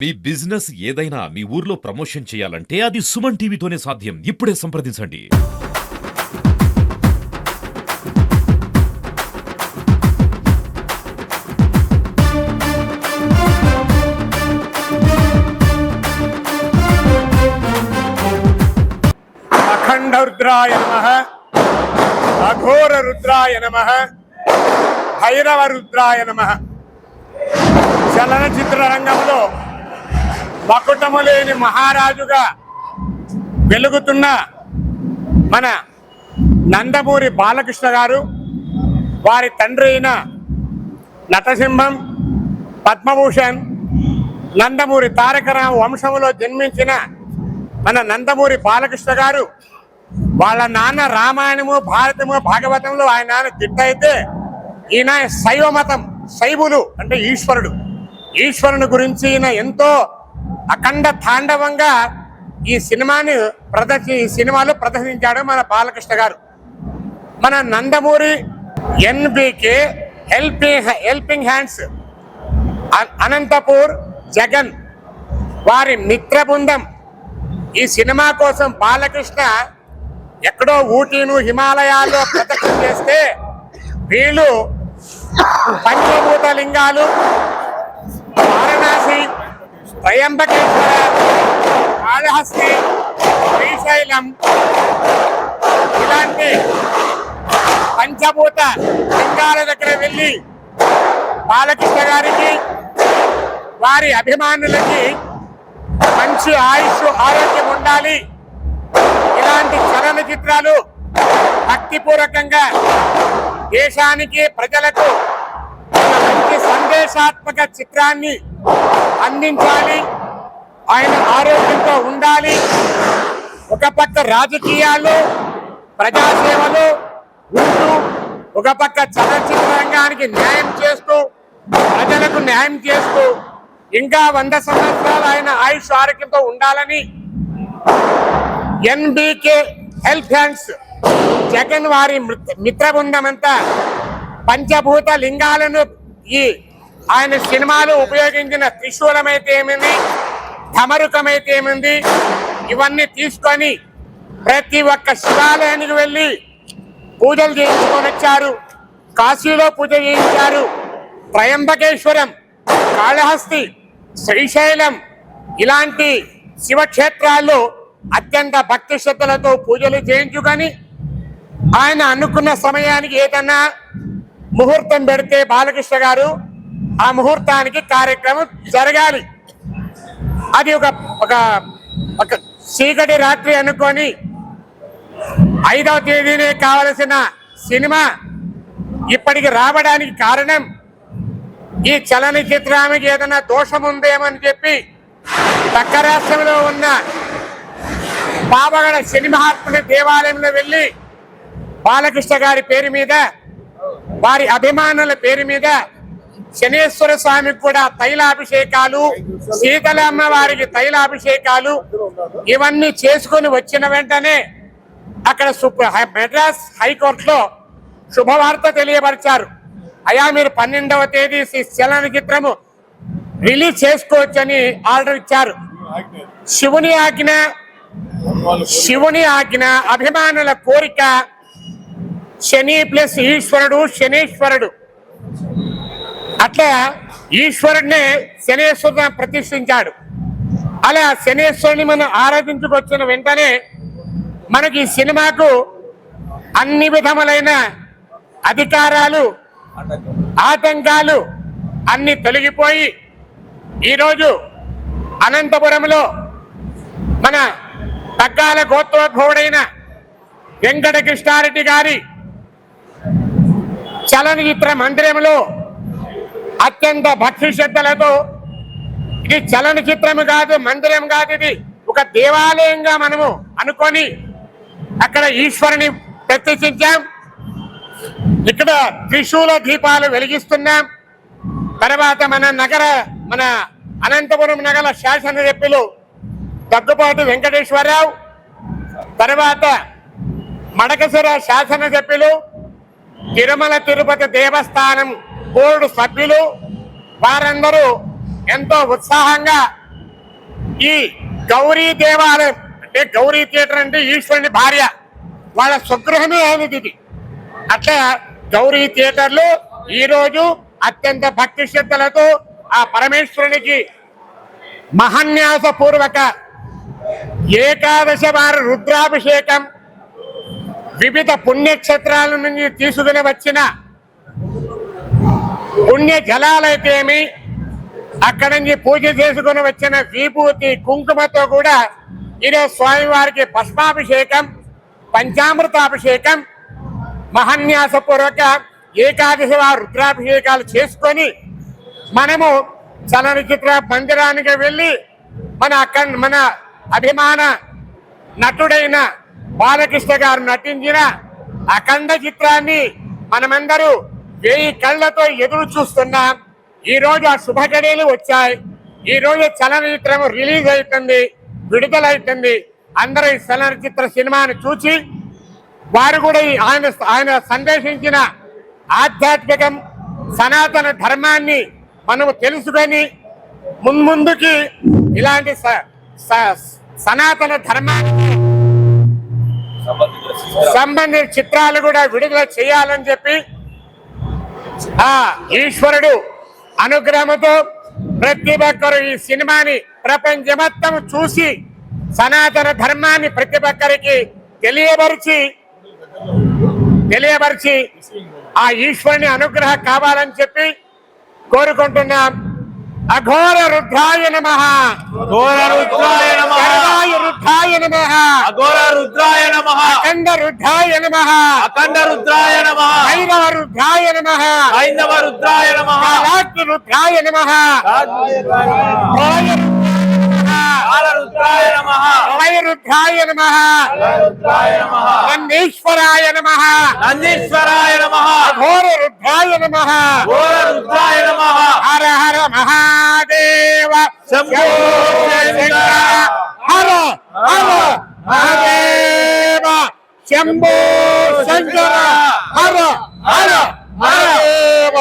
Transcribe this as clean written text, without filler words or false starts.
మీ business ఏదైనా మీ ఊర్లో promotion చేయాలంటే అది సుమన్ టీవీతోనే సాధ్యం. ఇప్పుడే సంప్రదించండి. అఖండ రుద్రాయ నమః, అఘోర రుద్రాయ నమః, భైరవ రుద్రాయ నమః. చలనచిత్ర రంగంలో మకుటము లేని మహారాజుగా వెలుగుతున్న మన నందమూరి బాలకృష్ణ గారు, వారి తండ్రి అయిన నటసింహం, పద్మభూషణ్, నందమూరి తారక రామ వంశంలో జన్మించిన మన నందమూరి బాలకృష్ణ గారు, వాళ్ళ నాన్న రామాయణము, భారతము, భాగవతంలో ఆయన నాన్న తిట్టయితే ఈయన శైవ మతం, శైవులు అంటే ఈశ్వరుని గురించి ఈయన ఎంతో అఖండ తాండవంగా ఈ సినిమాలో ప్రదర్శించాడు మన బాలకృష్ణ గారు. మన Nandamuri NBK helping hands, Anantapur Jagan వారి మిత్ర బృందం ఈ సినిమా కోసం బాలకృష్ణ ఎక్కడో ఊటీను హిమాలయాల్లో ప్రదక్షిణ చేస్తే వీళ్ళు పంచభూత లింగాలు, వారణాసి, త్రయంబకేశ్వర, కాళహస్తి, శ్రీశైలం ఇలాంటి పంచభూత లింగాల దగ్గర వెళ్ళి బాలకృష్ణ గారికి, వారి అభిమానులకి మంచి ఆయుష్ ఆరోగ్యం ఉండాలి, ఇలాంటి చలనచిత్రాలు భక్తిపూర్వకంగా దేశానికి ప్రజలకు మంచి సందేశాత్మక చిత్రాన్ని అందించాలి, ఆయన ఆరోగ్యంతో ఉండాలి. ఒక పక్క రాజకీయాలు, ప్రజాసేవలు ఉంటూ, ఒక పక్క చలనచిత్ర రంగానికి న్యాయం చేస్తూ, ప్రజలకు న్యాయం చేస్తూ, ఇంకా 100 సంవత్సరాలు ఆయన ఆయుష్ ఆరోగ్యంతో ఉండాలని ఎన్బికే హెల్త్ హ్యాండ్స్ జగన్ వారి మిత్ర బృందం అంతా పంచభూత లింగాలను ఈ ఆయన సినిమాలు ఉపయోగించిన త్రిశూలమైతే ఏమింది, ధమరుకమైతే ఏమింది, ఇవన్నీ తీసుకొని ప్రతి ఒక్క శివాలయానికి వెళ్ళి పూజలు చేయించుకొని వచ్చారు. కాశీలో పూజ చేయించారు. త్రయంబకేశ్వరం, కాళహస్తి, శ్రీశైలం ఇలాంటి శివక్షేత్రాల్లో అత్యంత భక్తి శ్రద్ధలతో పూజలు చేయించుకొని ఆయన అనుకున్న సమయానికి ఏదన్నా ముహూర్తం పెడితే బాలకృష్ణ గారు ఆ ముహూర్తానికి కార్యక్రమం జరగాలి. అది ఒక చీకటి రాత్రి అనుకొని 5వ తేదీనే కావలసిన సినిమా ఇప్పటికి రావడానికి కారణం ఈ చలనచిత్రానికి ఏదైనా దోషం ఉందేమని చెప్పి పక్క రాష్ట్రంలో ఉన్న పావగడ శని మహాత్ముడి దేవాలయంలో వెళ్ళి బాలకృష్ణ గారి పేరు మీద, వారి అభిమానుల పేరు మీద శనేశ్వర స్వామికి కూడా తైలాభిషేకాలు, శీతలమ్మ వారికి తైలాభిషేకాలు ఇవన్నీ చేసుకుని వచ్చిన వెంటనే అక్కడ మెడ్రాస్ హైకోర్టులో శుభవార్త తెలియపరిచారు. అయా మీరు 12వ తేదీ చలనచిత్రము రిలీజ్ చేసుకోవచ్చని ఆర్డర్ ఇచ్చారు. శివుని ఆజ్ఞ, అభిమానుల కోరిక, శని ప్లస్ ఈశ్వరుడు, శనీశ్వరుడు, అట్లా ఈశ్వరుడినే శనేశ్వరుడు ప్రతిష్ఠించాడు. అలా శనేశ్వరుని మనం ఆరాధించుకొచ్చిన వెంటనే మనకి ఈ సినిమాకు అన్ని విధములైన అధికారాలు, ఆటంకాలు అన్ని తొలగిపోయి ఈరోజు అనంతపురంలో మన తగ్గాల గోత్రోద్భవుడైన వెంకటకృష్ణారెడ్డి గారి చలనచిత్ర మందిరంలో అత్యంత భక్తి శ్రద్ధలతో, ఇది చలనచిత్రం కాదు, మందిరం కాదు, ఇది ఒక దేవాలయంగా మనము అనుకొని అక్కడ ఈశ్వరుని ప్రతిష్ఠించాం. ఇక్కడ త్రిశూల దీపాలు వెలిగిస్తున్నాం. తర్వాత మన అనంతపురం నగర శాసనసభ్యులు దగ్గుపాటి వెంకటేశ్వరరావు, తర్వాత మడకశిర శాసనసభ్యులు, తిరుమల తిరుపతి దేవస్థానం బోర్డు సభ్యులు వారందరూ ఎంతో ఉత్సాహంగా ఈ గౌరీ దేవాలయం అంటే గౌరీ థియేటర్ అంటే ఈశ్వరుని భార్య వాళ్ళ స్వగృహమే అయినది ఇది. అట్లా గౌరీ థియేటర్లు ఈ రోజు అత్యంత భక్తి శ్రద్ధలతో ఆ పరమేశ్వరునికి మహాన్యాస పూర్వక ఏకాదశ వారి రుద్రాభిషేకం, వివిధ పుణ్యక్షేత్రాల నుంచి తీసుకుని వచ్చిన పుణ్య జలాలైతేమి, అక్కడి నుంచి పూజ చేసుకుని వచ్చిన విభూతి కుంకుమతో కూడా ఈరోజు స్వామివారికి భస్మాభిషేకం, పంచామృతాభిషేకం, మహాన్యాసపూర్వక ఏకాదశి వారి రుద్రాభిషేకాలు చేసుకొని మనము చలనచిత్ర మందిరానికి వెళ్ళి మన అభిమాన నటుడైన బాలకృష్ణ గారు నటించిన అఖండ చిత్రాన్ని మనమందరూ 1000 కళ్ళతో ఎదురు చూస్తున్నాం. ఈ రోజు ఆ శుభ గడియలు వచ్చాయి. ఈ రోజు చలనచిత్రం రిలీజ్ అవుతుంది, విడుదలవుతుంది. అందరూ ఈ చలనచిత్ర సినిమాని చూసి వారు కూడా ఆయన సందేశించిన ఆధ్యాత్మికం సనాతన ధర్మాన్ని మనము తెలుసుకొని ముందుకి ఇలాంటి సనాతన ధర్మానికి సంబంధించిన చిత్రాలు కూడా విడుదల చేయాలని చెప్పి ఆ ఈశ్వరుడు అనుగ్రహంతో ప్రతి ఒక్కరు ఈ సినిమాని ప్రపంచం మొత్తం చూసి సనాతన ధర్మాన్ని ప్రతి ఒక్కరికి తెలియపరిచి ఆ ఈశ్వరుని అనుగ్రహం కావాలని చెప్పి కోరుకుంటున్నాం. అఘోర రుద్రాయ నమః, ఘోర రుద్రాయ నమః, శరణాయ రుద్రాయ నమః, అఘోర రుద్రాయ నమః, అఖండ రుద్రాయ నమః, అఖండ రుద్రాయ నమః, హైందవ రుద్రాయ నమః, హైందవ రుద్రాయ నమః, కాలాగ్ని రుద్రాయ నమః, కాల రుద్రాయ నమః, ప్రళయ రుద్రాయ నమః, రుద్రాయ నమః, నందీశ్వరాయ నమః, నందీశ్వరాయ నమః, అఘోర రుద్రాయ నమః, ఘోర రుద్రాయ నమః, హర హర మహాదేవ శంభో శంకర, హర హర మహాదేవ శంభో శంకర, హర హర మహాదేవ.